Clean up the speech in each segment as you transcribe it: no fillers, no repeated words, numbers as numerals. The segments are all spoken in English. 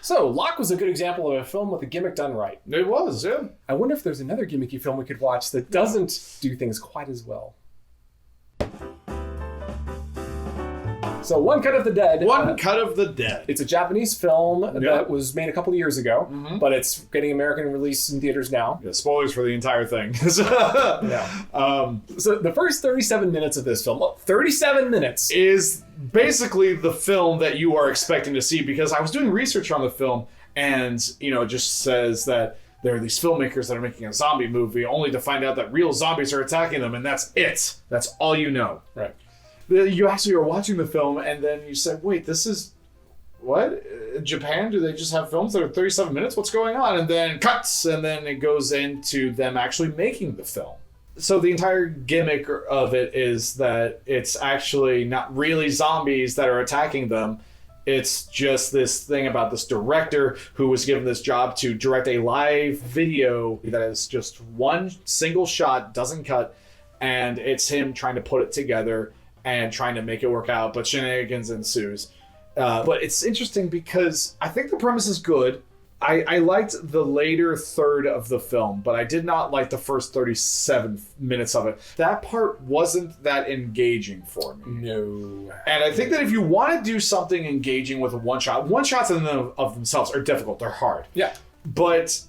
So, Locke was a good example of a film with a gimmick done right. It was, yeah. I wonder if there's another gimmicky film we could watch that doesn't do things quite as well. So, One Cut of the Dead. One Cut of the Dead. It's a Japanese film that was made a couple of years ago, but it's getting American release in theaters now. Yeah, spoilers for the entire thing. So the first 37 minutes of this film, 37 minutes, is basically the film that you are expecting to see, because I was doing research on the film, and it just says that there are these filmmakers that are making a zombie movie only to find out that real zombies are attacking them, and that's it. That's all you know. Right. You actually are watching the film, and then you said, wait, this is... What? Japan? Do they just have films that are 37 minutes? What's going on? And then cuts, and then it goes into them actually making the film. So the entire gimmick of it is that it's actually not really zombies that are attacking them. It's just this thing about this director who was given this job to direct a live video that is just one single shot, doesn't cut, and it's him trying to put it together and trying to make it work out, but shenanigans ensues. But it's interesting because I think the premise is good. I liked the later third of the film, but I did not like the first 37 minutes of it. That part wasn't that engaging for me. No. And I think that if you want to do something engaging with a one-shots in and of themselves are difficult. They're hard. Yeah. But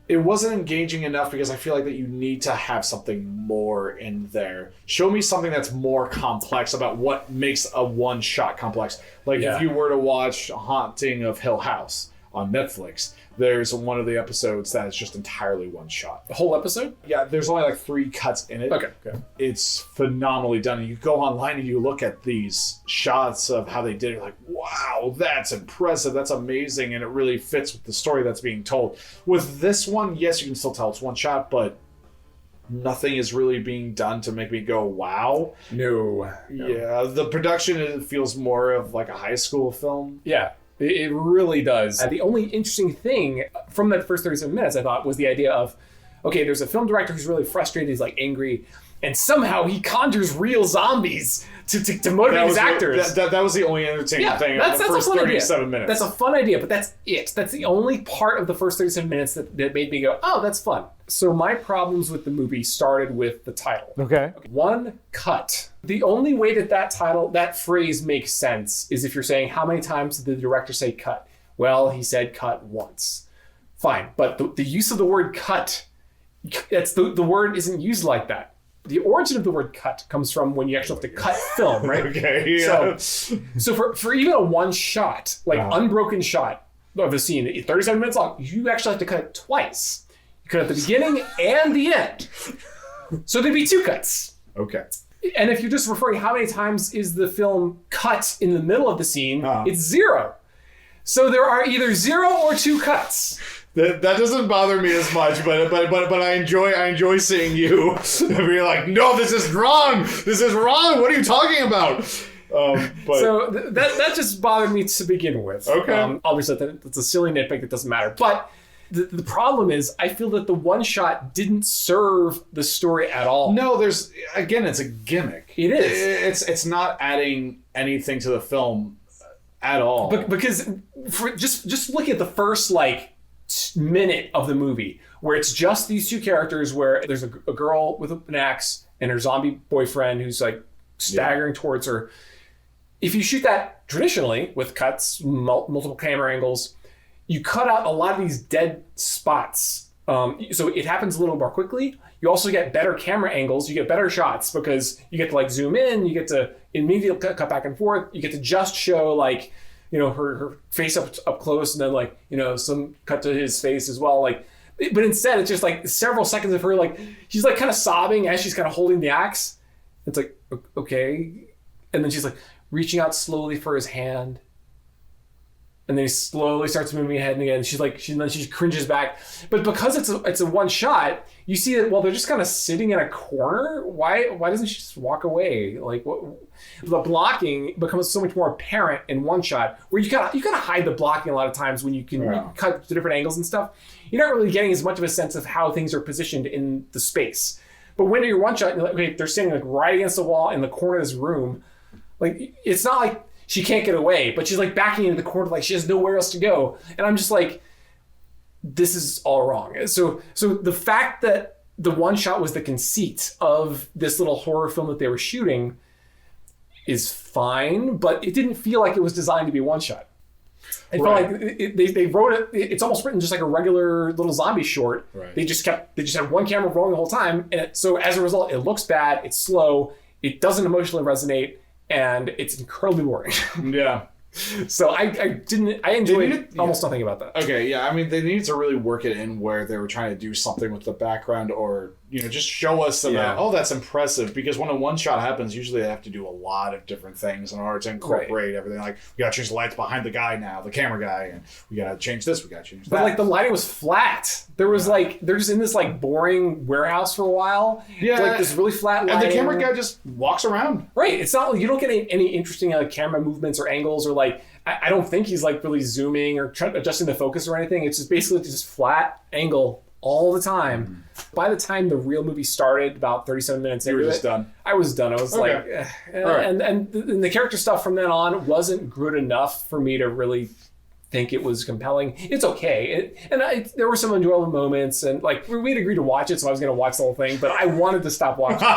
it wasn't engaging enough because I feel like that you need to have something more in there. Show me something that's more complex about what makes a one-shot complex. Like if you were to watch Haunting of Hill House on Netflix, there's one of the episodes that is just entirely one shot. The whole episode? Yeah, there's only like 3 cuts in it. Okay. It's phenomenally done. And you go online and you look at these shots of how they did it, you're like, wow, that's impressive. That's amazing. And it really fits with the story that's being told. With this one, yes, you can still tell it's one shot, but nothing is really being done to make me go, wow. No. Yeah, the production feels more of like a high school film. Yeah. It really does. The only interesting thing from that first 37 minutes, I thought, was the idea of, okay, there's a film director who's really frustrated, he's like angry, and somehow he conjures real zombies to motivate his actors. That was the only entertaining thing in the first 37 minutes. That's a fun idea, but that's it. That's the only part of the first 37 minutes that made me go, oh, that's fun. So my problems with the movie started with the title. Okay. One cut. The only way that phrase makes sense is if you're saying, how many times did the director say cut? Well, he said cut once. Fine, but the use of the word cut, the word isn't used like that. The origin of the word cut comes from when you actually have to cut film, right? Okay, yeah. So for even a one shot, like unbroken shot of a scene, 37 minutes long, you actually have to cut it twice. You cut at the beginning and the end. So there'd be 2 cuts. Okay. And if you're just referring how many times is the film cut in the middle of the scene, it's 0. So there are either 0 or 2 cuts. That doesn't bother me as much, but I enjoy seeing you. You're like, no, this is wrong. This is wrong. What are you talking about? So that just bothered me to begin with. Okay. Obviously, that's a silly nitpick. It doesn't matter. But the problem is, I feel that the one shot didn't serve the story at all. No, it's a gimmick. It is. It's not adding anything to the film at all. Because just look at the first minute of the movie where it's just these 2 characters, where there's a girl with an axe and her zombie boyfriend who's like staggering towards her. If you shoot that traditionally with cuts, multiple camera angles, you cut out a lot of these dead spots. So it happens a little more quickly. You also get better camera angles. You get better shots because you get to zoom in. You get to immediately cut back and forth. You get to just show her face up close, and then some cut to his face as well. But instead it's just several seconds of her she's kind of sobbing as she's kind of holding the axe. It's okay, and then she's reaching out slowly for his hand. And then he slowly starts moving ahead again. She cringes back. But because it's a one shot, you see that they're just kind of sitting in a corner. Why doesn't she just walk away? The blocking becomes so much more apparent in one shot, where you gotta hide the blocking a lot of times when you can cut to different angles and stuff. You're not really getting as much of a sense of how things are positioned in the space. But when you're one shot, you're okay, they're standing right against the wall in the corner of this room. It's not like she can't get away, but she's like backing into the corner like she has nowhere else to go. And I'm just like, this is all wrong. So the fact that the one shot was the conceit of this little horror film that they were shooting is fine, but it didn't feel like it was designed to be one shot. It felt like they wrote it. It's almost written just like a regular little zombie short. Right. They just had one camera rolling the whole time, and so as a result, it looks bad. It's slow. It doesn't emotionally resonate, and it's incredibly boring. Yeah. So I enjoyed almost nothing about that. Okay, yeah. I mean, they needed to really work it in where they were trying to do something with the background, or just show us about, oh, that's impressive. Because when a one shot happens, usually they have to do a lot of different things in order to incorporate everything. Like, we got to change the lights behind the guy now, the camera guy, and we got to change this, we got to change that. But like the lighting was flat. There was like they're just in this like boring warehouse for a while. Yeah, like this really flat lighting. And the camera guy just walks around. Right. It's not like you don't get any interesting camera movements or angles, or like I don't think he's like really zooming or adjusting the focus or anything. It's just basically just flat angle all the time. By the time the real movie started, about 37 minutes into it, You were just done. I was done. I was like, and the character stuff from then on wasn't good enough for me to really think it was compelling. It's okay. There were some enjoyable moments, and like we'd agreed to watch it, so I was going to watch the whole thing, but I wanted to stop watching.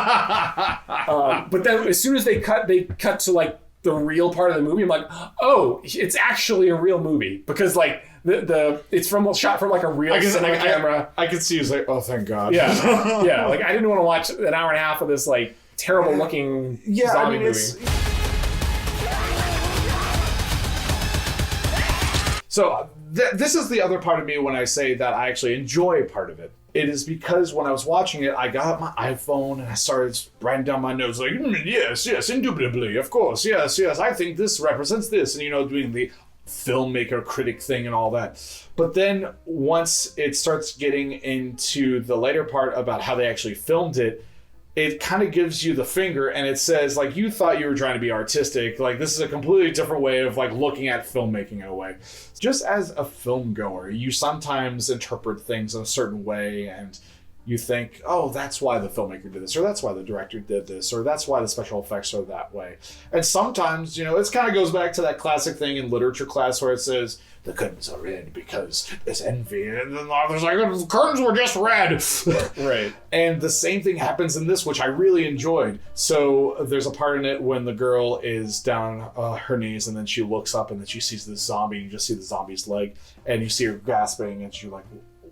But then as soon as they cut to like the real part of the movie, I'm like, oh, it's actually a real movie, because like it's shot from like a real cinema camera. I could see. It's like, oh, thank God. Yeah, yeah. Like I didn't want to watch an hour and a half of this like terrible looking zombie movie. So this is the other part of me when I say that I actually enjoy part of it. It is because when I was watching it, I got out my iPhone and I started writing down my notes like, yes, indubitably, of course, yes, I think this represents this, and doing the filmmaker critic thing and all that. But then once it starts getting into the later part about how they actually filmed it, it kind of gives you the finger, and it says, like, you thought you were trying to be artistic. Like, this is a completely different way of, like, looking at filmmaking in a way. Just as a film goer, you sometimes interpret things in a certain way, and you think, oh, that's why the filmmaker did this, or that's why the director did this, or that's why the special effects are that way. And sometimes, it kind of goes back to that classic thing in literature class where it says, the curtains are red because there's envy, and then there's like, the curtains were just red. Right. And the same thing happens in this, which I really enjoyed. So there's a part in it when the girl is down her knees, and then she looks up, and then she sees this zombie, and you just see the zombie's leg, and you see her gasping, and she's like,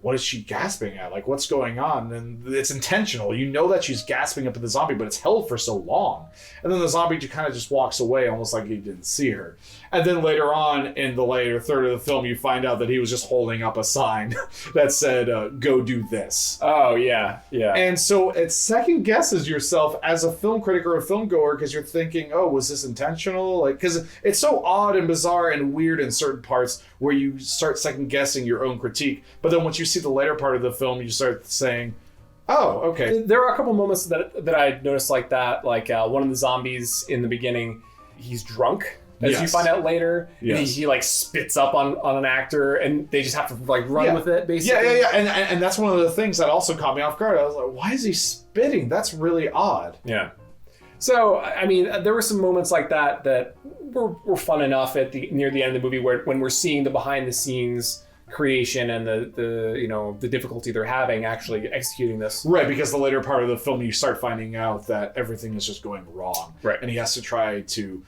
what is she gasping at? Like, what's going on? And it's intentional. You know that she's gasping up at the zombie, but it's held for so long. And then the zombie kind of just walks away, almost like he didn't see her. And then later on, in the later third of the film, you find out that he was just holding up a sign that said, go do this. Oh, yeah, yeah. And so it second guesses yourself as a film critic or a film goer, because you're thinking, oh, was this intentional? Like, because it's so odd and bizarre and weird in certain parts where you start second guessing your own critique. But then once you see the later part of the film, you start saying, oh, okay. There are a couple moments that I noticed like that. Like one of the zombies in the beginning, he's drunk. As you find out later, and he like spits up on an actor, and they just have to like run with it, basically. Yeah. And that's one of the things that also caught me off guard. I was like, why is he spitting? That's really odd. Yeah. So, I mean, there were some moments like that were fun enough near the end of the movie, when we're seeing the behind the scenes creation and the difficulty they're having actually executing this. Right, because the later part of the film, you start finding out that everything is just going wrong. Right. And he has to try to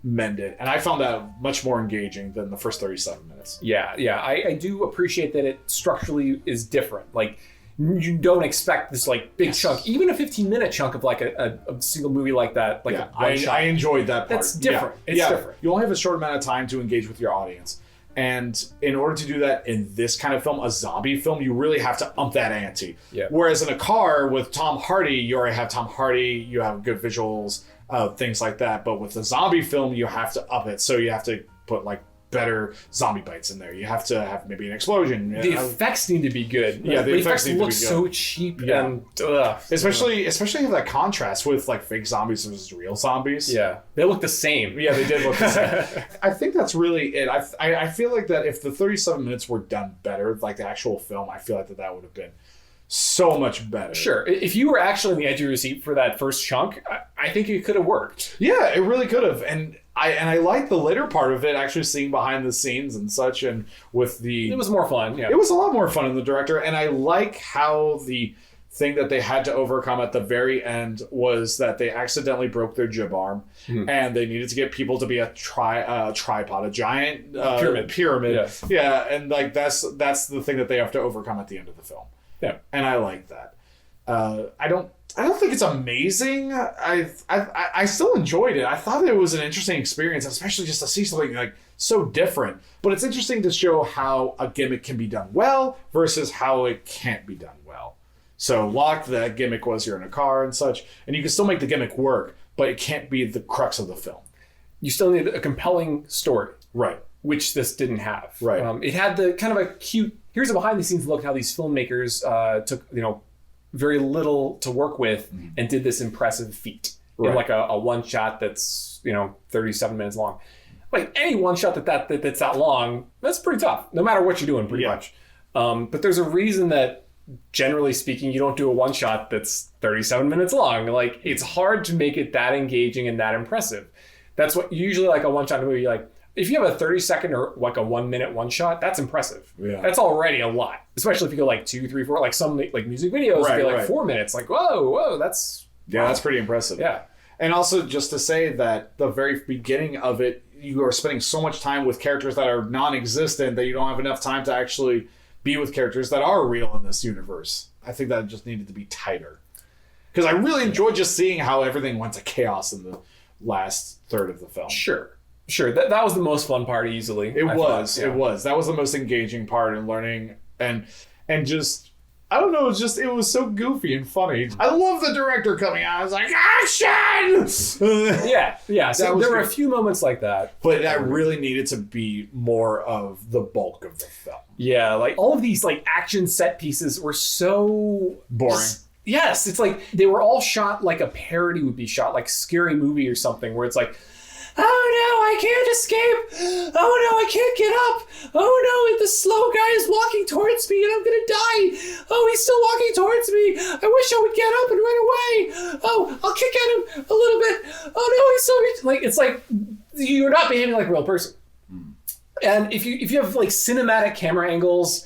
mend it. And I found that much more engaging than the first 37 minutes. Yeah. I do appreciate that it structurally is different. Like, you don't expect this like big chunk, even a 15-minute chunk of like a single movie like that. Like I enjoyed that part. That's different. It's different. You only have a short amount of time to engage with your audience. And in order to do that in this kind of film, a zombie film, you really have to ump that ante. Yeah. Whereas in a car with Tom Hardy, you already have Tom Hardy, you have good visuals, things like that. But with a zombie film, you have to up it. So you have to put like better zombie bites in there. You have to have maybe an explosion. The effects need to be good. Yeah, the effects need to be look good. so cheap and especially have that contrast with like fake zombies versus real zombies. Yeah, they look the same. Yeah, they did look the same. I think that's really it. I feel like that if the 37 minutes were done better, like the actual film, I feel like that would have been so much better. Sure. If you were actually on the edge of your seat for that first chunk, I think it could have worked. Yeah, it really could have. And I like the later part of it, actually seeing behind the scenes and such, and with it was more fun. Yeah, it was a lot more fun in the director, and I like how the thing that they had to overcome at the very end was that they accidentally broke their jib arm, and they needed to get people to be a tripod, a giant pyramid. Yeah, and like that's the thing that they have to overcome at the end of the film. Yeah, and I like that. I don't think it's amazing. I still enjoyed it. I thought it was an interesting experience, especially just to see something like so different. But it's interesting to show how a gimmick can be done well versus how it can't be done well. So Locke, that gimmick was you're in a car and such, and you can still make the gimmick work, but it can't be the crux of the film. You still need a compelling story. Right. Which this didn't have. Right. It had the kind of a cute, here's a behind the scenes look how these filmmakers took, very little to work with and did this impressive feat. Right. In like a one shot that's, 37 minutes long. Like any one shot that's that long, that's pretty tough, no matter what you're doing, pretty much. But there's a reason that, generally speaking, you don't do a one shot that's 37 minutes long. Like, it's hard to make it that engaging and that impressive. That's what usually like a one shot movie, like if you have a 30-second or like a 1 minute one shot, that's impressive. Yeah. That's already a lot, especially if you go like 2, 3, 4, like some like music videos, right, like 4 minutes. Like, whoa, that's that's pretty impressive. Yeah. And also just to say that the very beginning of it, you are spending so much time with characters that are non-existent that you don't have enough time to actually be with characters that are real in this universe. I think that just needed to be tighter. Because I really enjoyed just seeing how everything went to chaos in the last third of the film. Sure. That was the most fun part easily. It was. That was the most engaging part in learning and just, I don't know, it was so goofy and funny. I love the director coming out. I was like, action! yeah. So there were a few moments like that. But that really needed to be more of the bulk of the film. Yeah, like all of these like action set pieces were so boring. Yes, it's like they were all shot like a parody would be shot, like Scary Movie or something, where it's like, oh no, I can't escape. Oh no, I can't get up. Oh no, the slow guy is walking towards me and I'm gonna die. Oh, he's still walking towards me. I wish I would get up and run away. Oh, I'll kick at him a little bit. Oh no, he's so like, it's like you're not behaving like a real person. And if you have like cinematic camera angles,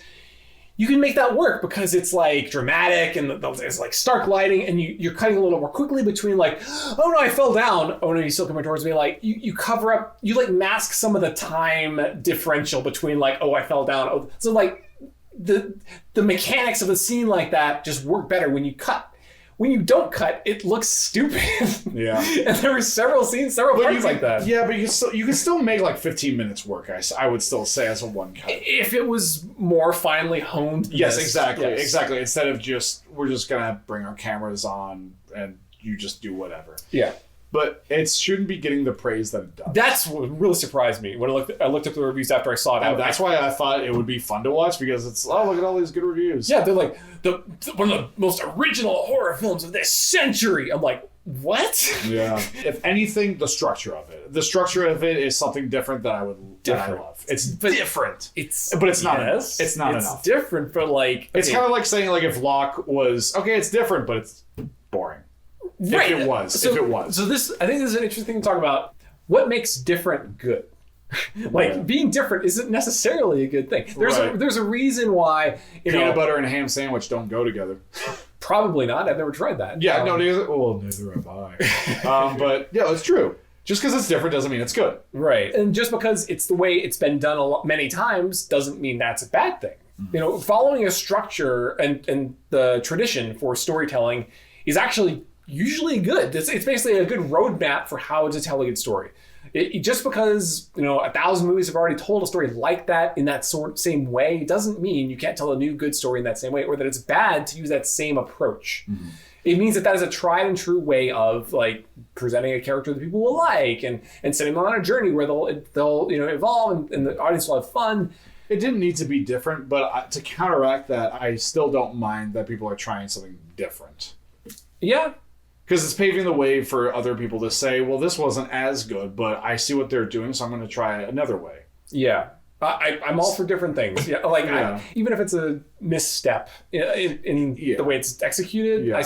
you can make that work because it's like dramatic and it's like stark lighting, and you're cutting a little more quickly between like, oh no, I fell down. Oh no, he's still coming towards me. Like you cover up, you like mask some of the time differential between like, oh, I fell down. Oh, so like the mechanics of a scene like that just work better when you cut. When you don't cut, it looks stupid. Yeah. And there were several parts like that. Yeah, but you can still make like 15 minutes work, I would still say, as a one cut. If it was more finely honed. Yes, exactly. Yes. Exactly. Instead of we're just going to bring our cameras on and you just do whatever. Yeah. But it shouldn't be getting the praise that it does. That's what really surprised me when I looked up the reviews after I saw it. And that's why I thought it would be fun to watch, because it's, oh, look at all these good reviews. Yeah, they're like, one of the most original horror films of this century. I'm like, what? Yeah. If anything, the structure of it. The structure of it is something different that I love. It's different. But it's not enough. It's not enough. It's different, but like... It's kind of like saying like if Locke was, okay, it's different, but it's boring. Right. If it was. So I think this is an interesting thing to talk about. What makes different good? Like, being different isn't necessarily a good thing. There's a reason why peanut butter and a ham sandwich don't go together. Probably not. I've never tried that. Yeah, neither have I. But yeah, it's true. Just because it's different doesn't mean it's good. Right. And just because it's the way it's been done many times doesn't mean that's a bad thing. Mm-hmm. Following a structure and the tradition for storytelling is actually usually good. It's basically a good roadmap for how to tell a good story. Just because 1,000 movies have already told a story like that in that same way doesn't mean you can't tell a new good story in that same way, or that it's bad to use that same approach. Mm-hmm. It means that is a tried and true way of like presenting a character that people will like and sending them on a journey where they'll evolve and the audience will have fun. It didn't need to be different, but to counteract that, I still don't mind that people are trying something different. Yeah. Because it's paving the way for other people to say, well, this wasn't as good, but I see what they're doing, so I'm going to try it another way. Yeah. I'm all for different things. Yeah, like even if it's a misstep in the way it's executed, I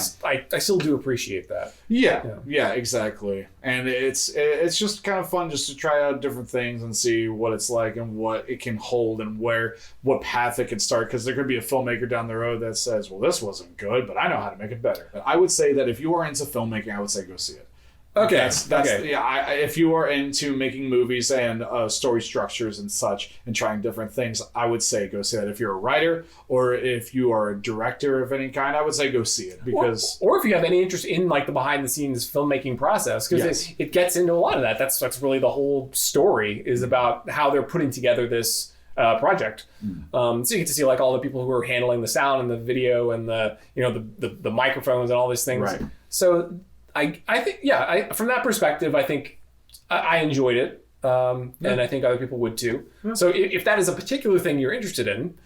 still do appreciate that. Yeah, exactly. And it's just kind of fun just to try out different things and see what it's like and what it can hold and what path it can start. Because there could be a filmmaker down the road that says, "Well, this wasn't good, but I know how to make it better." But I would say that if you are into filmmaking, I would say go see it. Okay. That's yeah. If you are into making movies and story structures and such, and trying different things, I would say go see that. If you're a writer or if you are a director of any kind, I would say go see it because. Or if you have any interest in like the behind the scenes filmmaking process, because it gets into a lot of that. That's really the whole story is about how they're putting together this project. So you get to see like all the people who are handling the sound and the video and the microphones and all these things. Right. So. I think, from that perspective, I think I enjoyed it. And I think other people would too. Yeah. So if that is a particular thing you're interested in,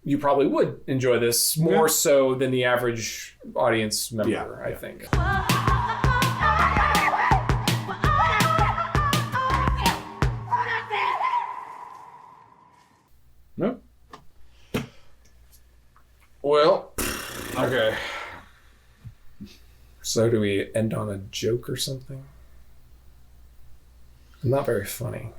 you probably would enjoy this more so than the average audience member, I think. No. Well, okay. So do we end on a joke or something? Not very funny.